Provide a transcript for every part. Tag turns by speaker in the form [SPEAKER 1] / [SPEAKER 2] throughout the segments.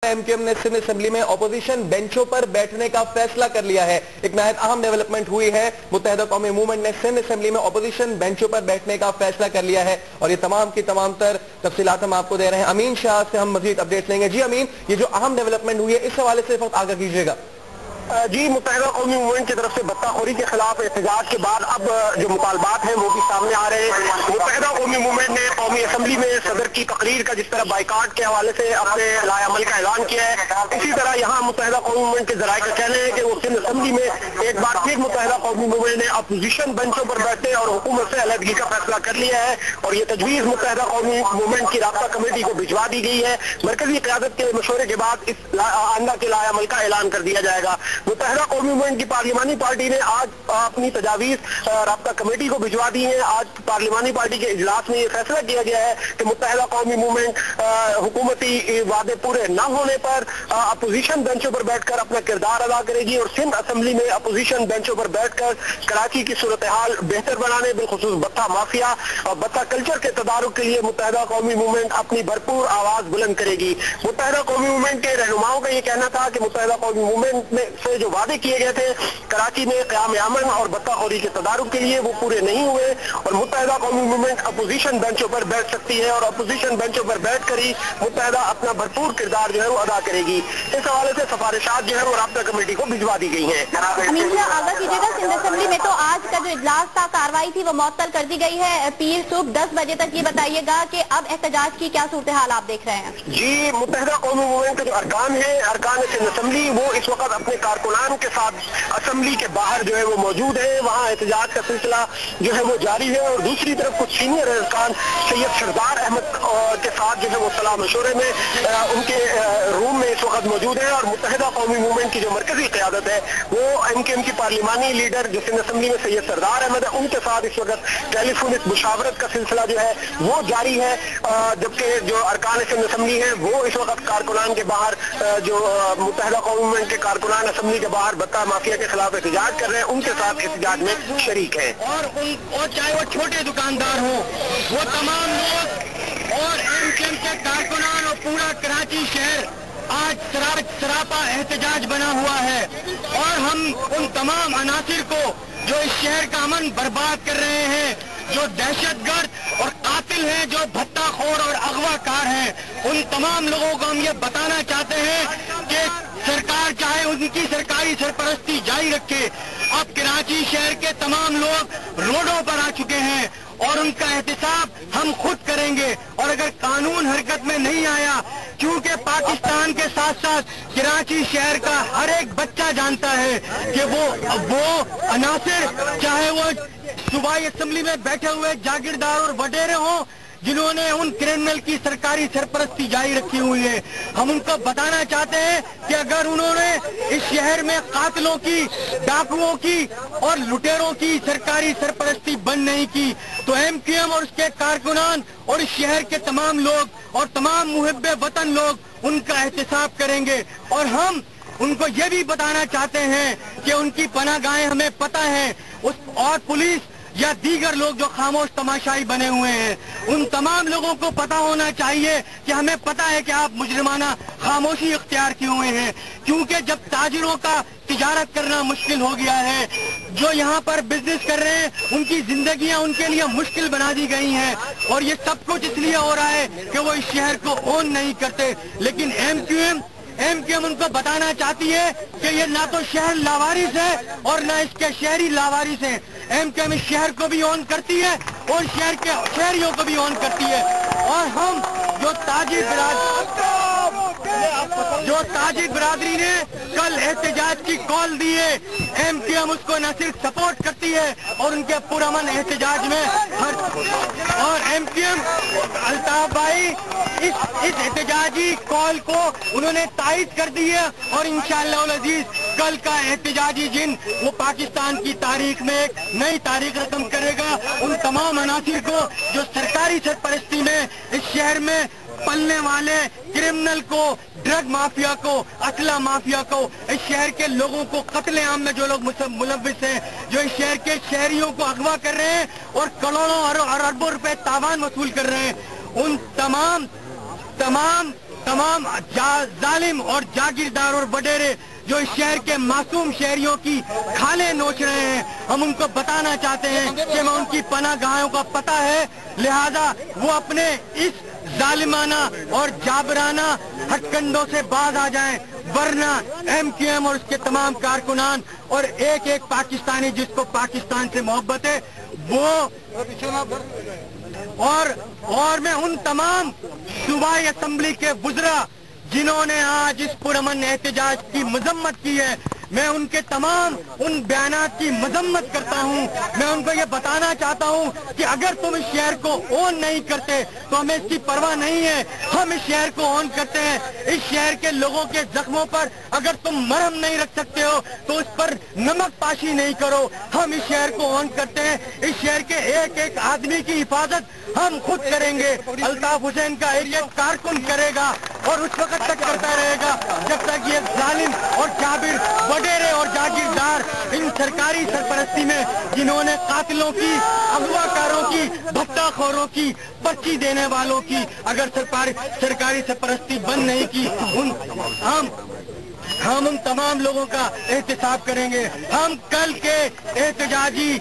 [SPEAKER 1] MQM ने Sindh assembly में opposition बेंचों पर बैठने का फैसला कर लिया है। एक नहायत अहम डेवलपमेंट हुई है। मुत्तहिदा कौमी मूवमेंट ने सिंध असेंबली में अपोजिशन बेंचों पर बैठने का फैसला कर लिया है और ये तमाम की तमाम तर तफसीलात हम आपको दे रहे हैं। अमीन शाह से हम मजीद अपडेट लेंगे। जी अमीन, ये जो अहम डेवलपमेंट हुई है इस हवाले से वक्त आगाह कीजिएगा।
[SPEAKER 2] जी, मुत्तहिदा कौमी मूवमेंट की तरफ से बत्ताखोरी के खिलाफ एहतजाज के बाद अब जो मुतालबात हैं वो भी सामने आ रहे हैं। मुत्तहिदा कौमी मूवमेंट ने कौमी असम्बली में सदर की तकरीर का जिस तरह बाइकाट के हवाले से अपने लायामल का ऐलान किया है, इसी तरह यहाँ मुत्तहिदा कौमी मूवमेंट के जराये का कहना है कि वो सिंध असम्बली में एक बार फिर मुत्तहिदा कौमी मूवमेंट ने अपोजिशन बेंचों पर बैठे और हुकूमत से अलहदगी का फैसला कर लिया है और ये तजवीज़ मुत्तहिदा कौमी मूवमेंट की राब्ता कमेटी को भिजवा दी गई है। मरकजी क़यादत के मशवरे के बाद इस आइंदा के लायामल का ऐलान कर दिया जाएगा। मुत्तहिदा कौमी मूवमेंट की पार्लिमानी पार्टी ने आज अपनी तजावीज राब्ता कमेटी को भिजवा दी है। आज पार्लिमानी पार्टी के इजलास में ये फैसला किया गया है कि मुत्तहिदा कौमी मूवमेंट हुकूमती वादे पूरे न होने पर अपोजिशन बेंचों पर बैठकर अपना किरदार अदा करेगी और सिंध असम्बली में अपोजिशन बेंचों पर बैठकर कराची की सूरत हाल बेहतर बनाने, बिलखुसूस बत्ता माफिया और बत्ता कल्चर के तदारुक के लिए मुत्तहिदा कौमी मूवमेंट अपनी भरपूर आवाज बुलंद करेगी। मुत्तहिदा कौमी मूवमेंट के रहनुमाओं का ये कहना था कि मुत्तहिदा कौमी मूवमेंट में से जो वादे किए गए थे कराची में क़याम अमन और बत्ताखोरी के तदारुक के लिए, वो पूरे नहीं हुए और मुत्तहिदा कौमी मूवमेंट अपोजिशन बेंचों पर बैठ सकती है और अपोजिशन बेंचों पर बैठ कर ही मुत्तहिदा अपना भरपूर किरदार जो है वो अदा करेगी। इस हवाले से सिफारिशात जो है वो राब्ता कमेटी को भिजवा दी गई है।
[SPEAKER 3] अमीन शाह, आगाह कीजिएगा, सिंध असेंबली में तो आज का जो इजलास था, कार्रवाई थी, वो मुअत्तल कर दी गई है पीर सुबह 10 बजे तक। ये बताइएगा कि अब एहतजाज की क्या सूरत हाल आप देख रहे हैं?
[SPEAKER 2] जी, मुत्तहिदा कौमी मूवमेंट के जो अरकान है, अरकान सिंध असेंबली, वो इस वक्त अपने कारकुनान के साथ असेंबली के बाहर जो है वो मौजूद है। वहाँ एहतजाज का सिलसिला जो है वो जारी है और दूसरी तरफ कुछ सीनियर अरकान सैयद सरदार अहमद के साथ जो है वो सलाह मशवरे में उनके रूम में इस वक्त मौजूद है और मुत्तहिदा कौमी मूवमेंट की जो मरकजी क़यादत है वो एमक्यूएम की पार्लिमानी लीडर जो सिंध असेंबली में सैयद सरदार अहमद है, उनके साथ इस वक्त टेलीफोनिक मुशावरत का सिलसिला जो है वो जारी है। जबकि जो अरकान सिंध असेंबली है वो इस वक्त कारकुनान के बाहर जो मुत्तहिदा कौमी मूवमेंट के कारकुनान असेंबली के बाहर बत्ता माफिया के खिलाफ एहतजाज कर रहे हैं, उनके साथ एहतजाज में शरीक है।
[SPEAKER 4] और चाहे वो छोटे दुकानदार हो, वो तमाम लोग और एमक्यूएम के कारकुनान और पूरा कराची शहर आज सरापा एहतजाज बना हुआ है और हम उन तमाम अनासिर को जो इस शहर का अमन बर्बाद कर रहे हैं, जो दहशतगर्द और कातिल हैं, जो भत्ताखोर और अगवाकार हैं, उन तमाम लोगों को हम ये बताना चाहते हैं कि सरकार चाहे उनकी सरकारी सरपरस्ती जारी रखे, अब कराची शहर के तमाम लोग रोडों पर आ चुके हैं और उनका एहतिसाब हम खुद करेंगे। और अगर कानून हरकत में नहीं आया, क्योंकि पाकिस्तान के साथ साथ कराची शहर का हर एक बच्चा जानता है कि वो अनासिर, चाहे वो सूबाई असेंबली में बैठे हुए जागीरदार और वडेरे हों, जिन्होंने उन क्रिमिनल की सरकारी सरपरस्ती जारी रखी हुई है, हम उनको बताना चाहते हैं कि अगर उन्होंने इस शहर में कातिलों की, डाकुओं की और लुटेरों की सरकारी सरपरस्ती बंद नहीं की तो एमक्यूएम और उसके कारकुनान और इस शहर के तमाम लोग और तमाम मुहिब्बे वतन लोग उनका एहतिसाब करेंगे। और हम उनको ये भी बताना चाहते हैं कि उनकी पनाहगाहें हमें पता है, और पुलिस या दीगर लोग जो खामोश तमाशाई बने हुए हैं, उन तमाम लोगों को पता होना चाहिए कि हमें पता है कि आप मुजरिमाना खामोशी इख्तियार किए हुए हैं, क्योंकि जब ताजिरों का तिजारत करना मुश्किल हो गया है, जो यहाँ पर बिजनेस कर रहे हैं उनकी जिंदगियां उनके लिए मुश्किल बना दी गई हैं और ये सब कुछ इसलिए हो रहा है कि वो इस शहर को ओन नहीं करते। लेकिन एमक्यूएम उनको बताना चाहती है कि ये ना तो शहर लावारिस है और ना इसके शहरी लावारिस हैं। एमक्यूएम इस शहर को भी ऑन करती है और शहर के शहरियों को भी ऑन करती है। और हम जो ताजिर बिरादरी ने कल एहतजाज की कॉल दी है, एमक्यूएम उसको न सिर्फ सपोर्ट करती है और उनके पुरअमन एहतजाज में और एमक्यूएम अल्ताफ भाई इस एहतजाजी कॉल को उन्होंने तायद कर दी है और इंशाअल्लाह अल अजीज कल का एहतजाजी जिन वो पाकिस्तान की तारीख में एक नई तारीख रकम करेगा। उन तमाम अनासिर को जो सरकारी सरपरस्ती में इस शहर में पलने वाले क्रिमिनल को, ड्रग माफिया को, असला माफिया को, इस शहर के लोगों को कत्ले आम में जो लोग मुलव्विस हैं, जो इस शहर के शहरियों को अगवा कर रहे हैं और करोड़ों और अरबों रुपए तावान वसूल कर रहे हैं, उन तमाम तमाम जालिम और जागीरदार और वडेरे जो इस शहर के मासूम शहरियों की खाले नोच रहे हैं, हम उनको बताना चाहते हैं कि हमें उनकी पनाहगाहों का पता है, लिहाजा वो अपने इस जालिमाना और जाबराना हथकंडों से बाज आ जाएं, वरना MQM और उसके तमाम कारकुनान और एक एक पाकिस्तानी जिसको पाकिस्तान से मोहब्बत है वो और मैं उन तमाम सूबाई असेंबली के वुज़रा जिन्होंने आज इस पुरअमन एहतजाज की मजम्मत की है, मैं उनके तमाम उन बयानात की मजम्मत करता हूं। मैं उनको ये बताना चाहता हूं कि अगर तुम इस शहर को ऑन नहीं करते तो हमें इसकी परवाह नहीं है, हम इस शहर को ऑन करते हैं। इस शहर के लोगों के जख्मों पर अगर तुम मरहम नहीं रख सकते हो तो उस पर नमक पाशी नहीं करो, हम इस शहर को ऑन करते हैं। इस शहर के एक एक आदमी की हिफाजत हम खुद करेंगे। अल्ताफ हुसैन का एरिया कारकुन करेगा और उस वक्त तक करता रहेगा जब तक ये जालिम और जाबिर वडेरे और जागीरदार इन सरकारी सरपरस्ती में जिन्होंने कातिलों की, अगवाकारों की, भत्ताखोरों की, पर्ची देने वालों की अगर सरकारी सरपरस्ती बंद नहीं की, हम उन तमाम लोगों का एहतसाब करेंगे। हम कल के एहतजाजी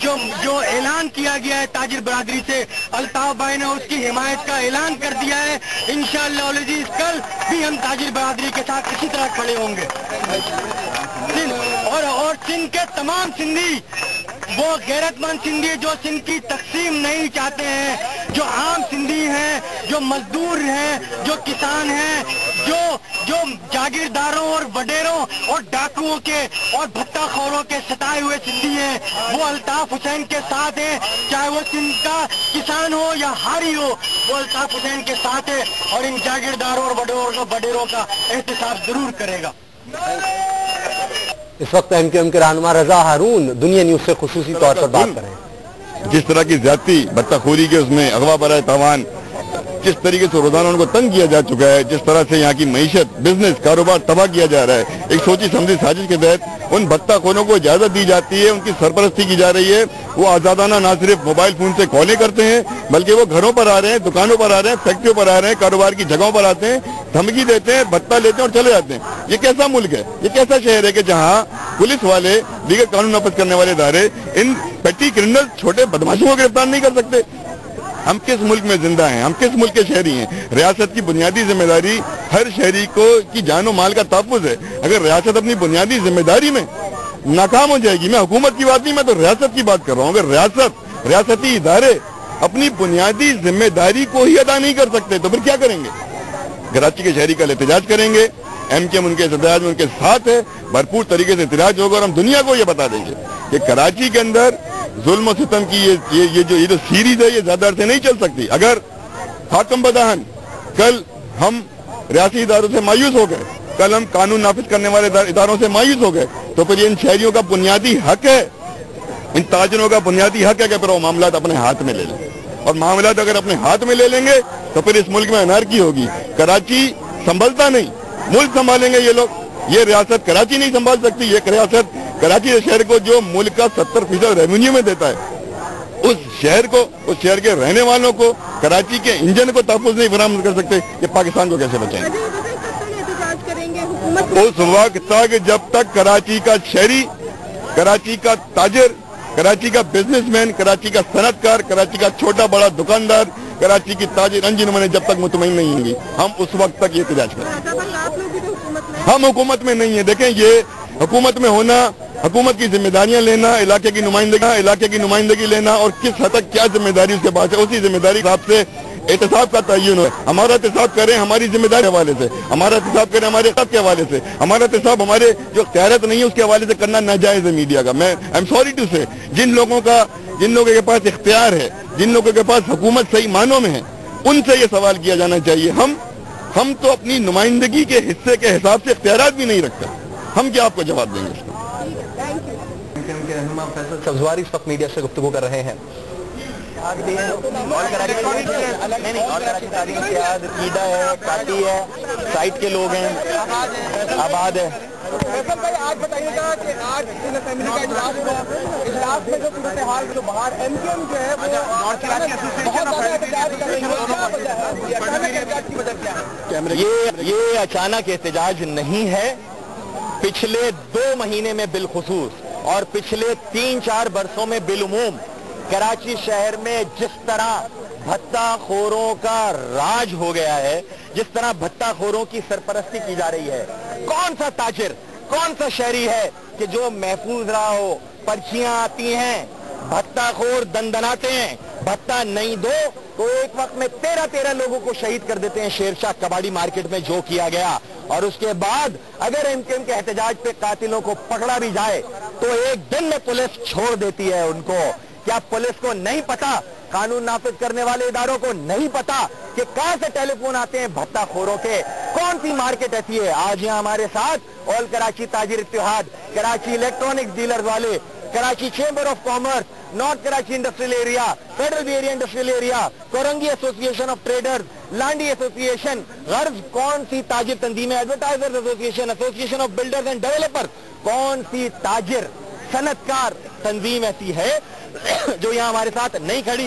[SPEAKER 4] जो ऐलान किया गया है ताजिर बरादरी से, अल्ताफ भाई ने उसकी हिमायत का ऐलान कर दिया है। इंशाअल्लाह अज़ीज़ कल भी हम ताजिर बरादरी के साथ इसी तरह खड़े होंगे। और सिंध के तमाम सिंधी वो गैरतमंद सिंधी जो सिंध की तकसीम नहीं चाहते हैं, जो आम सिंधी हैं, जो मजदूर हैं, जो किसान हैं, जो जागीरदारों और वडेरों और डाकुओं के और भत्ताखोरों के सताए हुए सिंधी हैं, वो अल्ताफ हुसैन के साथ हैं। चाहे वो सिंध का किसान हो या हारी हो, वो अल्ताफ हुसैन के साथ है और इन जागीरदारों और वडेरों का एहतसाब जरूर करेगा।
[SPEAKER 5] इस वक्त MQM के रहनुमा रजा हारून दुनिया न्यूज से खुसूसी तौर पर बात करें।
[SPEAKER 6] जिस तरह की ज्यादती, बत्ताखोरी के उसमें अगवा बराए तावान, जिस तरीके से रोजाना उनको तंग किया जा चुका है, जिस तरह से यहाँ की मईशत, बिजनेस, कारोबार तबाह किया जा रहा है, एक सोची समझी साजिश के तहत उन भत्ताखोरों को इजाजत दी जाती है, उनकी सरपरस्ती की जा रही है। वो आजादाना ना सिर्फ मोबाइल फोन से कॉलें करते हैं बल्कि वो घरों पर आ रहे हैं, दुकानों पर आ रहे हैं, फैक्ट्रियों पर आ रहे हैं, कारोबार की जगहों पर आते हैं, धमकी देते हैं, भत्ता लेते हैं और चले जाते हैं। ये कैसा मुल्क है, ये कैसा शहर है कि जहाँ पुलिस वाले, दीगर कानून नाफिज करने वाले इदारे इन पेटी क्रिमिनल छोटे बदमाशों को गिरफ्तार नहीं कर सकते। हम किस मुल्क में जिंदा हैं, हम किस मुल्क के शहरी हैं? रियासत की बुनियादी जिम्मेदारी हर शहरी को की जानो माल का तहफ्फुज़ है। अगर रियासत अपनी बुनियादी जिम्मेदारी में नाकाम हो जाएगी, मैं हुकूमत की बात नहीं, मैं तो रियासत की बात कर रहा हूँ, अगर रियासती इदारे अपनी बुनियादी जिम्मेदारी को ही अदा नहीं कर सकते तो फिर क्या करेंगे? कराची के शहरी कल एहतजाज करेंगे, MQM उनके एहतजाज में उनके साथ है, भरपूर तरीके से एहतजाज होगा और हम दुनिया को ये बता देंगे कि कराची के अंदर जुल्म और सितम की ये जो सीरीज है ये ज्यादा अरसे नहीं चल सकती। अगर हाकम बदाहन कल हम रियासी इदारों से मायूस हो गए, कल हम कानून नाफिज करने वाले इदारों से मायूस हो गए, तो फिर ये इन शहरियों का बुनियादी हक है, इन ताजरों का बुनियादी हक है कि फिर वो मामलात अपने हाथ में ले लें। और मामलात अगर अपने हाथ में ले लेंगे तो फिर इस मुल्क में अनारकी होगी। कराची संभलता नहीं, मुल्क संभालेंगे ये लोग। ये रियासत कराची नहीं संभाल सकती। ये रियासत कराची शहर को जो मुल्क का 70% रेवेन्यू में देता है, उस शहर को, उस शहर के रहने वालों को, कराची के इंजन को तहफ़्फ़ुज़ नहीं फराहम कर सकते। ये पाकिस्तान को कैसे बचाएंगे? उस वक्त तक जब तक कराची का शहरी, कराची का ताजिर, कराची का बिजनेसमैन, कराची का सनतकार, कराची का छोटा बड़ा दुकानदार, कराची की ताजिर अंजुमन जब तक मुतमईन नहीं होंगी, हम उस वक्त तक ये एहतजाज करेंगे। हम हुकूमत में नहीं है। देखें, ये हुकूमत में होना, हुकूमत की जिम्मेदारियां लेना, इलाके की नुमाइंदगी लेना और किस हद तक क्या जिम्मेदारी उसके पास है, उसी जिम्मेदारी के हिसाब से एहतसाब का तयन है। हमारा एहतसाब करें हमारी जिम्मेदारी के हवाले से, हमारा एहतसाब करें हमारे साथ के हवाले से, हमारा एहतसाब हमारे जो ख्यालत नहीं है उसके हवाले से करना नाजायज है मीडिया का। मैं आई एम सॉरी टू से, जिन लोगों के पास इख्तियार है, जिन लोगों के पास हुकूमत सही मानों में है, उनसे ये सवाल किया जाना चाहिए। हम तो अपनी नुमाइंदगी के हिस्से के हिसाब से इख्तियारात भी नहीं रखते, हम क्या आपको जवाब देंगे इसको?
[SPEAKER 1] के रहनुमा फैसल सब्जवारी इस वक्त मीडिया से गुफ्तगू कर रहे हैं। ईदा है, काटी है, साइट के लोग हैं, आबाद है, फैसल भाई, आज बताइएगा कि आज इन असेंबली का इजलास हुआ, इजलास में जो सूरत हाल जो बाहर एमकेएम जो है वो बहुत ज्यादा एहतजाज कर रही है, क्या वजह है? अचानक एहतजाज की वजह क्या है?
[SPEAKER 4] ये अचानक एहतजाज नहीं है। पिछले 2 महीने में बिलखुसूस और पिछले 3-4 बरसों में बिलउमूम कराची शहर में जिस तरह भत्ताखोरों का राज हो गया है, जिस तरह भत्ताखोरों की सरपरस्ती की जा रही है, कौन सा ताजिर, कौन सा शहरी है कि जो महफूज रहा हो? पर्चियां आती हैं, भत्ताखोर दंदनाते हैं, भत्ता नहीं दो तो एक वक्त में 13 लोगों को शहीद कर देते हैं। शेरशाह कबाड़ी मार्केट में जो किया गया, और उसके बाद अगर एमकेएम के एहतजाज पे कातिलों को पकड़ा भी जाए तो एक दिन में पुलिस छोड़ देती है उनको। क्या पुलिस को नहीं पता, कानून नाफिज करने वाले इदारों को नहीं पता कि कहां से टेलीफोन आते हैं भत्ताखोरों के? कौन सी मार्केट ऐसी है? आज यहां हमारे साथ ऑल कराची ताजिर इत्तेहाद, कराची इलेक्ट्रॉनिक्स डीलर वाले, Karachi chamber of commerce, north Karachi industrial area, federal area industrial area, Korangi association of traders, Landhi association, गर्ज कौन सी ताजिर तंजीमें, advertisers association, association of builders and developers, कौन सी ताजिर सनतकार तंजीम ऐसी है जो यहां हमारे साथ नहीं खड़ी?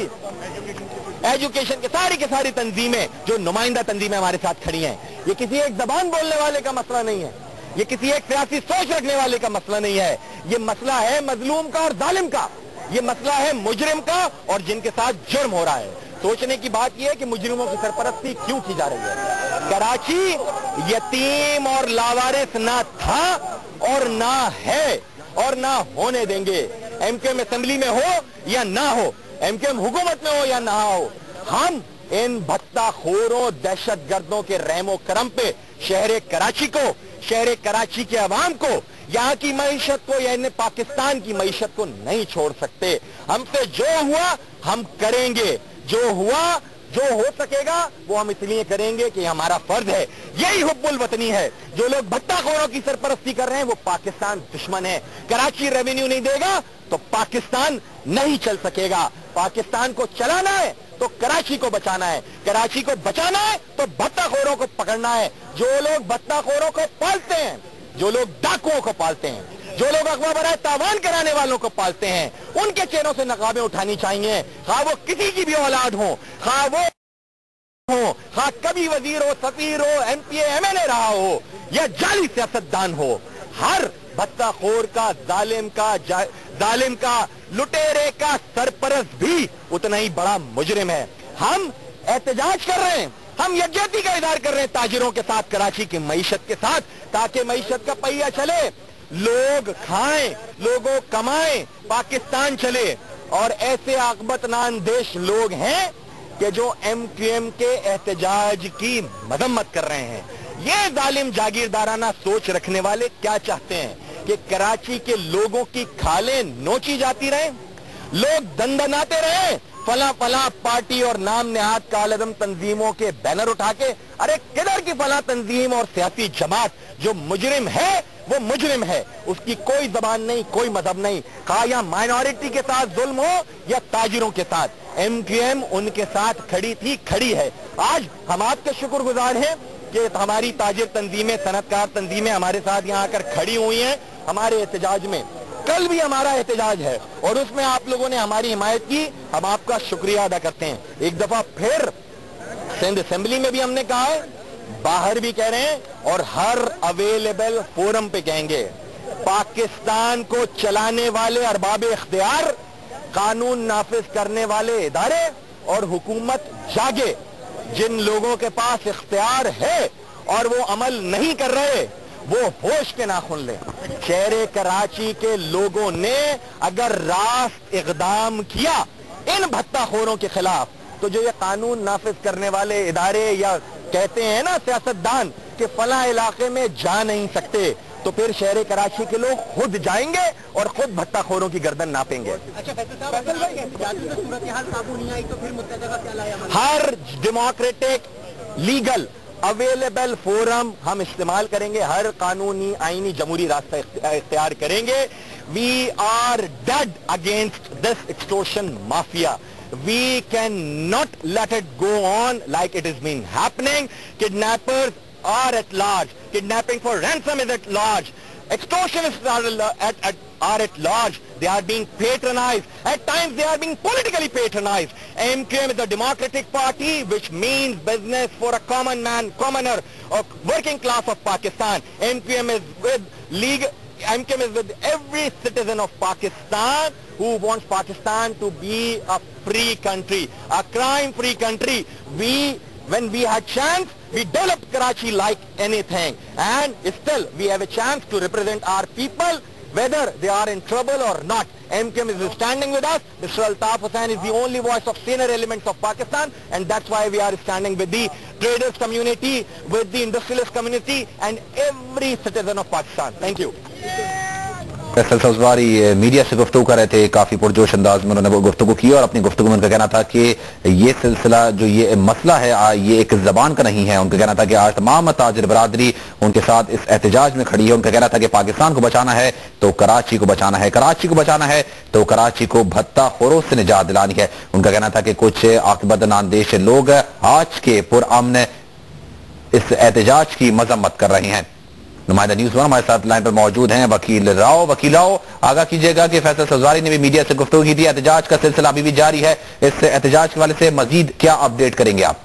[SPEAKER 4] एजुकेशन के सारी तंजीमें जो नुमाइंदा तंजीमें हमारे साथ खड़ी हैं। ये किसी एक जबान बोलने वाले का मसला नहीं है, ये किसी एक सियासी सोच रखने वाले का मसला नहीं है। ये मसला है मजलूम का और जालिम का, ये मसला है मुजरिम का और जिनके साथ जुर्म हो रहा है। सोचने की बात यह है कि मुजरिमों की सरपरस्ती क्यों की जा रही है। कराची यतीम और लावारिस ना था और ना है और ना होने देंगे। एमकेएम असेंबली में हो या ना हो, एमकेएम हुकूमत में हो या ना हो, हम इन भत्ताखोरों दहशत गर्दों के रहमो करम पे शहर कराची को, शहर कराची के अवाम को, यहाँ की मईशत को, यानी पाकिस्तान की मईशत को नहीं छोड़ सकते। हमसे जो हुआ हम करेंगे, जो हुआ जो हो सकेगा वो हम इसलिए करेंगे कि हमारा फर्ज है। यही हुब्बुल वतनी है। जो लोग भत्ताखोरों की सरपरस्ती कर रहे हैं वो पाकिस्तान दुश्मन है। कराची रेवेन्यू नहीं देगा तो पाकिस्तान नहीं चल सकेगा। पाकिस्तान को चलाना है तो कराची को बचाना है, कराची को बचाना है तो भत्ताखोरों को पकड़ना है। जो लोग भत्ताखोरों को पालते हैं, जो लोग डाकुओं को पालते हैं, जो लोग अगवा बराए तावान कराने वालों को पालते हैं, उनके चेहरों से नकाबें उठानी चाहिए। खा वो किसी की भी औलाद हो, खा वो हो, खा कभी वजीर हो, सफीर हो, एमपीए एमएलए रहा हो या जाली सियासतदान हो, हर भत्ताखोर का, जालिम का, लुटेरे का सरपरस्त भी उतना ही बड़ा मुजरिम है। हम एहतजाज कर रहे हैं, हम यकजहती का इज़हार कर रहे हैं ताजिरों के साथ, कराची की मईशत के साथ, ताकि मईशत का पहिया चले, लोग खाएं, लोगों कमाएं, पाकिस्तान चले। और ऐसे आकबतनांदेश लोग हैं कि जो एमकेएम के एहतजाज की मजम्मत कर रहे हैं। ये जालिम जागीरदाराना सोच रखने वाले क्या चाहते हैं कि कराची के लोगों की खालें नोची जाती रहे, लोग दंदनाते रहे, फला फला पार्टी और नाम नेहाद कालदम तंजीमों के बैनर उठा के। अरे किधर की फला तंजीम और सियासी जमात? जो मुजरिम है वो मुजरिम है, उसकी कोई जबान नहीं, कोई मजहब नहीं। कहा या माइनॉरिटी के साथ जुल्म हो या ताजिरों के साथ, एमकेएम उनके साथ खड़ी थी, खड़ी है। आज हम आपके शुक्रगुजार हैं कि हमारी ताजिर तंजीमें, सनतकार तंजीमें हमारे साथ यहाँ आकर खड़ी हुई हैं हमारे एहतजाज में। कल भी हमारा एहतजाज है और उसमें आप लोगों ने हमारी हिमायत की, हम आपका शुक्रिया अदा करते हैं। एक दफा फिर सिंध असेंबली में भी हमने कहा है, बाहर भी कह रहे हैं और हर अवेलेबल फोरम पे कहेंगे, पाकिस्तान को चलाने वाले अरबाब इख्तियार, कानून नाफिज करने वाले इदारे और हुकूमत जागे। जिन लोगों के पास इख्तियार है और वो अमल नहीं कर रहे, वो होश के नाखून लें। शहर कराची के लोगों ने अगर रास्त इक़दाम किया इन भत्ताखोरों के खिलाफ, तो जो ये कानून नाफिज करने वाले इदारे या कहते हैं ना सियासतदान कि फला इलाके में जा नहीं सकते, तो फिर शहर कराची के लोग खुद जाएंगे और खुद भत्ताखोरों की गर्दन नापेंगे। अच्छा फैसल भाई, सूरत हाल काबू नहीं आई तो फिर मुत्तहदा का क्या लाया? हर डेमोक्रेटिक लीगल अवेलेबल फोरम हम इस्तेमाल करेंगे, हर कानूनी आईनी जमहूरी रास्ता इख्तियार करेंगे। We are dead against this extortion mafia. We cannot let it go on like it has been happening. Kidnappers are at large. Kidnapping for ransom is at large. Extortionists are at large. They are being patronized. At times they are being politically patronized. MQM is a democratic party, which means business for a common man, commoner, or working class of Pakistan. MQM is with every citizen of Pakistan who wants Pakistan to be a free country, a crime-free country. When we had chance, we developed Karachi like anything, and still we have a chance to represent our people, whether they are in trouble or not. MQM is standing with us. Mr. Altaf Hussain is the only voice of senior elements of Pakistan, and that's why we are standing with the traders community, with the industrialist community, and every citizen of Pakistan. Thank you.
[SPEAKER 7] Faisal Sabzwari media से गुफ्तगू कर रहे थे, काफी पुरजोश अंदाज में उन्होंने गुफ्तगू की और अपनी गुफ्तगू में उनका कहना था कि ये सिलसिला जो ये मसला है ये एक जबान का नहीं है। उनका कहना था कि आज तमाम ताजिर बरादरी उनके साथ इस एहतजाज में खड़ी है। उनका कहना था कि पाकिस्तान को बचाना है तो कराची को बचाना है, कराची को बचाना है तो कराची को भत्ता खोरों से निजात दिलानी है। उनका कहना था कि कुछ आकिबत नांदेश लोग आज के पुरअमन इस एहतजाज की मजम्मत कर रहे हैं। नुमाइंदा न्यूज़ वन हमारे साथ लाइन पर मौजूद हैं वकील राव। वकील राव, आगाह कीजिएगा कि फैसल सब्जवारी ने भी मीडिया से गुफ्तगू की थी, एहतजाज का सिलसिला अभी भी जारी है, इस एहतजाज के हवाले से मजीद क्या अपडेट करेंगे आप?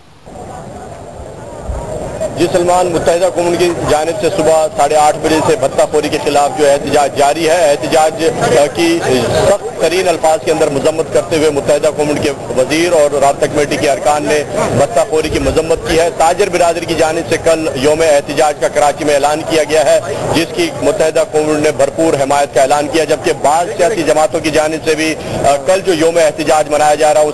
[SPEAKER 6] जी सलमान, मुत्तहिदा कौम की जानिब से सुबह 8:30 बजे से भत्ताखोरी के खिलाफ जो एहतजाज जारी है। एहतजाज की सख्त तरीन अल्फाज के अंदर मजम्मत करते हुए मुत्तहिदा कौम के वजीर और राब्ता कमेटी के अरकान ने भत्ताखोरी की मजम्मत की है। ताजिर बिरादरी की जानिब से कल यौम एहतजाज का कराची में ऐलान किया गया है, जिसकी मुत्तहिदा कौम ने भरपूर हिमायत का ऐलान किया, जबकि बाज़ सियासी जमातों की जानिब से भी कल जो यौम एहतजाज मनाया जा रहा है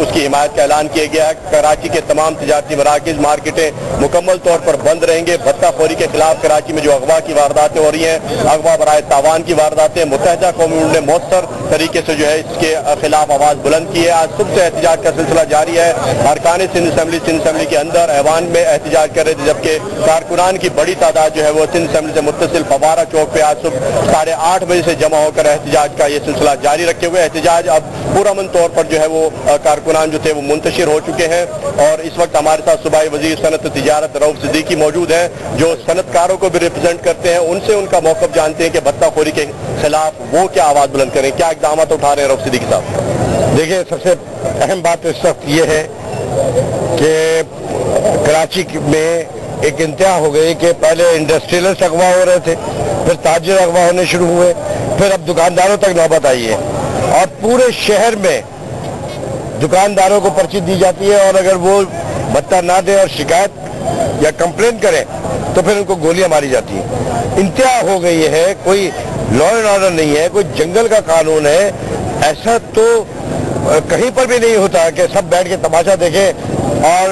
[SPEAKER 6] उसकी हिमायत का ऐलान किया गया है। कराची के तमाम तिजारती मराकिज़, मार्केटें मुकम्मल तौर पर बंद रहेंगे। भत्ताखोरी के खिलाफ कराची में जो अगवा की वारदातें हो रही हैं, अगवा बराए तावान की वारदातें, मुत्तहिदा कौम ने मौसर तरीके से जो है इसके खिलाफ आवाज बुलंद की है। आज सुबह से एहतजाज का सिलसिला जारी है। अरकान सिंध असेंबली के अंदर ऐवान में एहतजाज कर रहे थे, जबकि कारकुनान की बड़ी तादाद जो है वो सिंध असेंबली से मुत्तसिल फवारा चौक पे आज सुबह 8:30 बजे से जमा होकर एहतजाज का ये सिलसिला जारी रखे हुए। एहतजाज अब पुरअमन तौर पर जो है वो कारकुनान जो थे वो मुंतशिर हो चुके हैं, और इस वक्त हमारे साथ सूबाई वजीर सनत तिजारत रऊफ सिद्दीकी मौजूद हैं, जो सनतकारों को भी रिप्रेजेंट करते हैं। उनसे उनका मौक़िफ़ जानते हैं कि भत्ताखोरी के खिलाफ वो क्या आवाज बुलंद करें, क्या इक़दाम उठा रहे हैं रऊफ सिद्दीकी साहब?
[SPEAKER 8] देखिए, सबसे अहम बात इस वक्त ये है कि कराची में एक इंतहा हो गई कि पहले इंडस्ट्रियलिस्ट अगवा हो रहे थे, फिर ताजिर अगवा होने शुरू हुए, फिर अब दुकानदारों तक नौबत आई है, और पूरे शहर में दुकानदारों को पर्ची दी जाती है, और अगर वो भत्ता ना दे और शिकायत या कंप्लेन करें तो फिर उनको गोलियां मारी जाती हैं। इंतहा हो गई है, कोई लॉ एंड ऑर्डर नहीं है, कोई जंगल का कानून है। ऐसा तो कहीं पर भी नहीं होता कि सब बैठ के तमाशा देखें और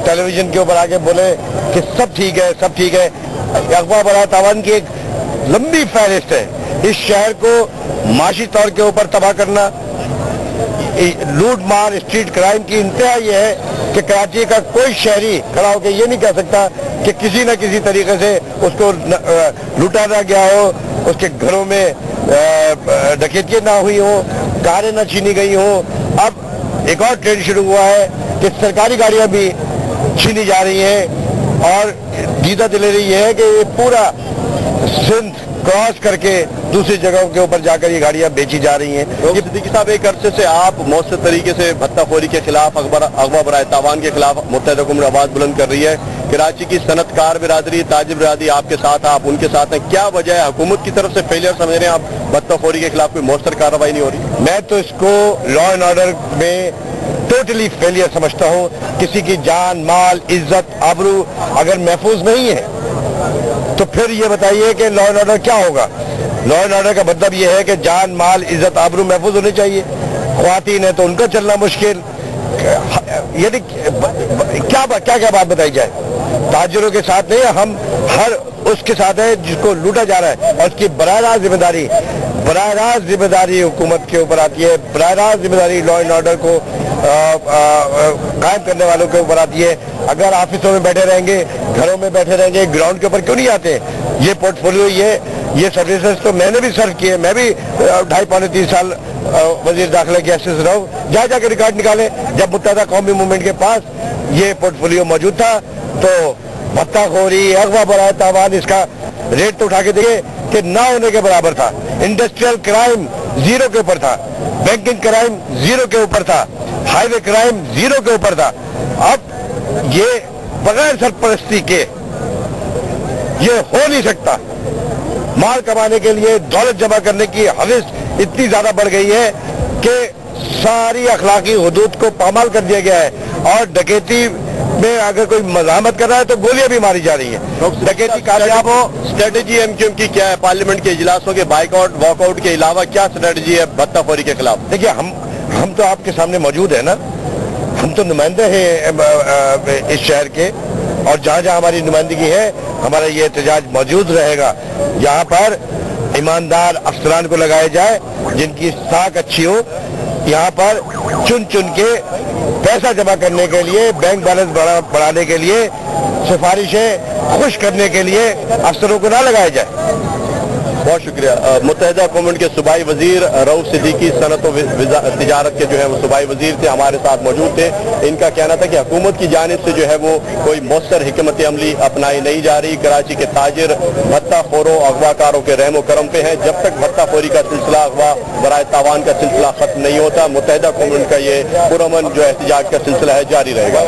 [SPEAKER 8] टेलीविजन के ऊपर आके बोले कि सब ठीक है, सब ठीक है। अगवा बरा तावान की एक लंबी फहरिस्त है। इस शहर को माशी तौर के ऊपर तबाह करना, लूट मार, स्ट्रीट क्राइम की इंतहा यह है कि कराची का कोई शहरी खड़ा होकर ये नहीं कह सकता कि किसी न किसी तरीके से उसको लूटा ना गया हो, उसके घरों में डकैती ना हुई हो, कारें न छीनी गई हो। अब एक और ट्रेंड शुरू हुआ है कि सरकारी गाड़ियां भी छीनी जा रही हैं, और दीदा दिले रही है कि ये पूरा सिंध क्रॉस करके दूसरी जगहों के ऊपर जाकर ये गाड़ियां बेची जा रही हैं।
[SPEAKER 6] सिद्दीकी साहब, एक अरसे से आप मौसर तरीके से भत्ताखोरी के खिलाफ, अगवा बराए तावान के खिलाफ मुत्तहिदा कौम आवाज बुलंद कर रही है। कराची की सनतकार बिरादरी, ताजिर बिरादरी आपके साथ, आप उनके साथ हैं, क्या वजह है? हुकूमत की तरफ से फेलियर समझ रहे हैं आप, भत्ताखोरी के खिलाफ कोई मौसर कार्रवाई नहीं हो रही?
[SPEAKER 8] मैं तो इसको लॉ एंड ऑर्डर में टोटली फेलियर समझता हूँ। किसी की जान, माल, इज्जत, आबरू अगर महफूज नहीं है तो फिर ये बताइए कि लॉ एंड ऑर्डर क्या होगा? लॉ एंड ऑर्डर का मतलब ये है कि जान, माल, इज्जत, आबरू महफूज होनी चाहिए। ख्वातीन है तो उनका चलना मुश्किल। यदि क्या बात बताई जाए? ताजिरों के साथ नहीं, हम हर उसके साथ है जिसको लूटा जा रहा है, और उसकी बराह रास्त जिम्मेदारी हुकूमत के ऊपर आती है। बराह रास्त जिम्मेदारी लॉ एंड ऑर्डर को कायम करने वालों के ऊपर आती है। अगर ऑफिसों में बैठे रहेंगे, घरों में बैठे रहेंगे, ग्राउंड के ऊपर क्यों नहीं आते? ये पोर्टफोलियो, ये सर्विसेज तो मैंने भी सर्व किए। मैं भी 2.5-3 साल वजीर दाखिला के असिस्टेंट रहा हूँ। जाके रिकॉर्ड निकाले, जब मुत्तहिदा कौमी मूवमेंट के पास ये पोर्टफोलियो मौजूद था तो भत्ताखोरी, अगवा बराए तावान, इसका रेट तो उठा के देखिए कि ना होने के बराबर था। इंडस्ट्रियल क्राइम 0 के ऊपर था, बैंकिंग क्राइम 0 के ऊपर था, हाईवे क्राइम 0 के ऊपर था। अब ये बगैर सरपरस्ती के ये हो नहीं सकता। माल कमाने के लिए, दौलत जमा करने की हविस इतनी ज्यादा बढ़ गई है कि सारी अखलाकी हुदूद को पामाल कर दिया गया है, और डकैती में अगर कोई मज़ाहमत कर रहा है तो गोलियां भी मारी जा रही है। डकैती कामयाब हो।
[SPEAKER 9] स्ट्रेटेजी एमक्यूएम की क्या है? पार्लियामेंट के इजलासों के बाइकआउट वॉकआउट के अलावा क्या स्ट्रेटेजी है भत्ताखोरी के खिलाफ?
[SPEAKER 8] देखिए, हम तो आपके सामने मौजूद है ना, हम तो नुमाइंदे हैं इस शहर के, और जहाँ जहाँ हमारी नुमाइंदगी है हमारा ये एहतजाज मौजूद रहेगा। यहाँ पर ईमानदार अफसरान को लगाया जाए जिनकी साख अच्छी हो। यहाँ पर चुन चुन के पैसा जमा करने के लिए, बैंक बैलेंस बढ़ाने के लिए, सिफारिशें खुश करने के लिए अफसरों को ना लगाया जाए।
[SPEAKER 9] बहुत शुक्रिया। मुत्तहिदा कौमेंट के सूबाई वजीर रऊफ सिद्दीकी सनत और तिजारत के जो है वो सूबाई वजीर थे, हमारे साथ मौजूद थे। इनका कहना था कि हुकूमत की जानिब से जो है वो कोई मौसर हिकमत अमली अपनाई नहीं जा रही। कराची के ताजिर भत्ताखोरों, अगवाकारों के रहमो करम पे हैं। जब तक भत्ताखोरी का सिलसिला, अगवा बराए तावान का सिलसिला खत्म नहीं होता, मुत्तहिदा कौमेंट का ये पुरअमन जो एहतजाज का सिलसिला है जारी रहेगा।